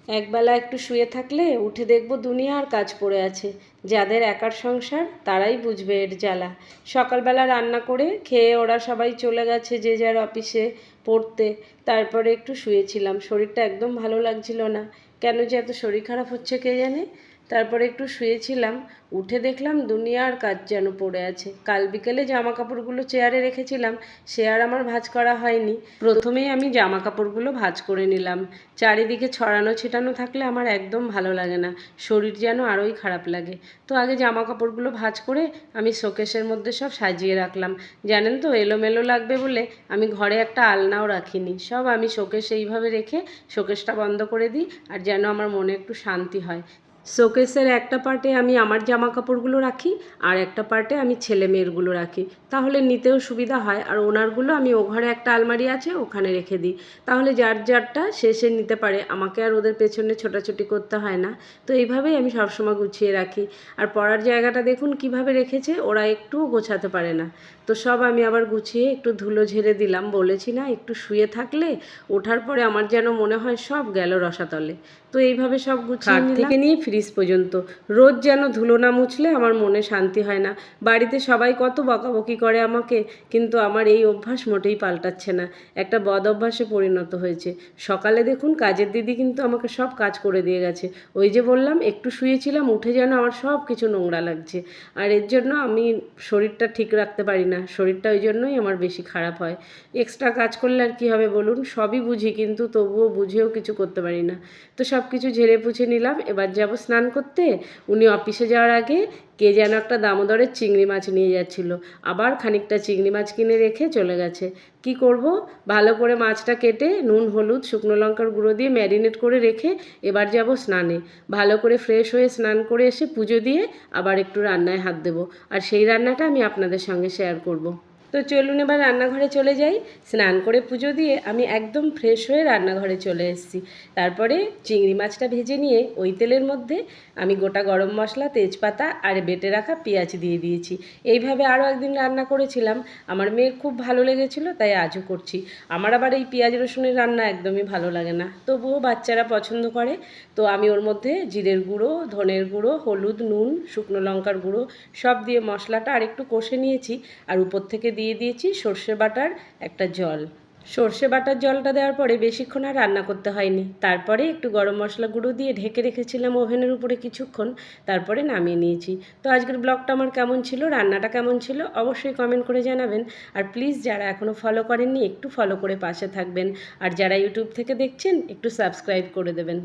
একবেলা একটু শুয়ে থাকলে উঠে দেখব দুনিয়ার কাজ পড়ে আছে। যাদের একার সংসার তারাই বুঝবে এর জ্বালা। সকালবেলা রান্না করে খেয়ে ওরা সবাই চলে গেছে যে যার অফিসে পড়তে। তারপরে একটু শুয়েছিলাম, শরীরটা একদম ভালো লাগছিল না। কেন যে এত শরীর খারাপ হচ্ছে কে জানে। তারপরে একটু শুয়েছিলাম, উঠে দেখলাম দুনিয়ার কাজ যেন পড়ে আছে। কাল বিকেলে জামা কাপড়গুলো চেয়ারে রেখেছিলাম, সে আর আমার ভাঁজ করা হয়নি। প্রথমেই আমি জামা কাপড়গুলো ভাঁজ করে নিলাম। চারিদিকে ছড়ানো ছিটানো থাকলে আমার একদম ভালো লাগে না, শরীর যেন আরোই খারাপ লাগে। তো আগে জামা কাপড়গুলো ভাঁজ করে আমি শোকেসের মধ্যে সব সাজিয়ে রাখলাম। জানেন তো, এলোমেলো লাগবে বলে আমি ঘরে একটা আলনাও রাখিনি, সব আমি শোকেস এইভাবে রেখে শোকেসটা বন্ধ করে দিই, আর যেন আমার মনে একটু শান্তি হয়। শোকেসের একটা পার্টে আমি আমার জামা কাপড়গুলো রাখি, আর একটা পার্টে আমি ছেলে মেয়েরগুলো রাখি, তাহলে নিতেও সুবিধা হয়। আর ওনারগুলো আমি ও ঘরে একটা আলমারি আছে ওখানে রেখে দিই, তাহলে যার যারটা সে নিতে পারে, আমাকে আর ওদের পেছনে ছোটাছুটি করতে হয় না। তো এইভাবেই আমি সবসময় গুছিয়ে রাখি। আর পড়ার জায়গাটা দেখুন কিভাবে রেখেছে, ওরা একটুও গোছাতে পারে না। তো সব আমি আবার গুছিয়ে একটু ধুলো ঝেড়ে দিলাম। বলেছি না, একটু শুয়ে থাকলে ওঠার পরে আমার যেন মনে হয় সব গেল রসাতলে। তো এইভাবে সব গুছিয়ে নিলাম, থেকে নিয়ে ফ্রিজ পর্যন্ত। রোজ যেন ধুলো না মুছলে আমার মনে শান্তি হয় না। বাড়িতে সবাই কত বকাবকি করে আমাকে, কিন্তু আমার এই অভ্যাস মোটেই পাল্টাচ্ছে না, একটা বদ অভ্যাসে পরিণত হয়েছে। সকালে দেখুন কাজের দিদি কিন্তু আমাকে সব কাজ করে দিয়ে গেছে। ওই যে বললাম একটু শুয়েছিলাম, উঠে যেন আমার সব কিছু নোংরা লাগছে। আর এর জন্য আমি শরীরটা ঠিক রাখতে পারি না, শরীরটা ওই জন্যই আমার বেশি খারাপ হয়। এক্সট্রা কাজ করলে আর কী হবে বলুন, সবই বুঝি কিন্তু তবুও বুঝেও কিছু করতে পারি না। তো সব কিছু ঝেড়ে পুছে নিলাম, এবার যাব স্নান করতে। উনি অফিসে যাওয়ার আগে কে যেন একটা দামোদরের চিংড়ি মাছ নিয়ে যাচ্ছিল, আবার খানিকটা চিংড়ি মাছ কিনে রেখে চলে গেছে। কি করব, ভালো করে মাছটা কেটে নুন হলুদ শুকনো লঙ্কার গুঁড়ো দিয়ে ম্যারিনেট করে রেখে এবার যাব স্নানে। ভালো করে ফ্রেশ হয়ে স্নান করে এসে পুজো দিয়ে আবার একটু রান্নায় হাত দেবো, আর সেই রান্নাটা আমি আপনাদের সঙ্গে শেয়ার করব। তো চলুন এবার রান্নাঘরে চলে যাই। স্নান করে পুজো দিয়ে আমি একদম ফ্রেশ হয়ে রান্নাঘরে চলে এসেছি। তারপরে চিংড়ি মাছটা ভেজে নিয়ে ওই তেলের মধ্যে আমি গোটা গরম মশলা, তেজপাতা আর বেটে রাখা পেঁয়াজ দিয়ে দিয়েছি। এইভাবে আরও একদিন রান্না করেছিলাম, আমার মেয়ের খুব ভালো লেগেছিল, তাই আজও করছি। আমার আবার এই পেঁয়াজ রসুনের রান্না একদমই ভালো লাগে না, তবুও বাচ্চারা পছন্দ করে। তো আমি ওর মধ্যে জিরের গুঁড়ো, ধনের গুঁড়ো, হলুদ, নুন, শুকনো লঙ্কার গুঁড়ো সব দিয়ে মশলাটা আর একটু কষে নিয়েছি। আর উপর থেকে দিয়ে দিয়েছি সর্ষে বাটার একটা জল। সর্ষে বাটার জলটা দেওয়ার পরে বেশিক্ষণ আর রান্না করতে হয়নি। তারপরে একটু গরম মশলা গুঁড়ো দিয়ে ঢেকে রেখেছিলাম ওভেনের উপরে কিছুক্ষণ, তারপরে নামিয়ে নিয়েছি। তো আজকের ব্লগটা আমার কেমন ছিল, রান্নাটা কেমন ছিল, অবশ্যই কমেন্ট করে জানাবেন। আর প্লিজ যারা এখনও ফলো করেননি একটু ফলো করে পাশে থাকবেন, আর যারা ইউটিউব থেকে দেখছেন একটু সাবস্ক্রাইব করে দেবেন।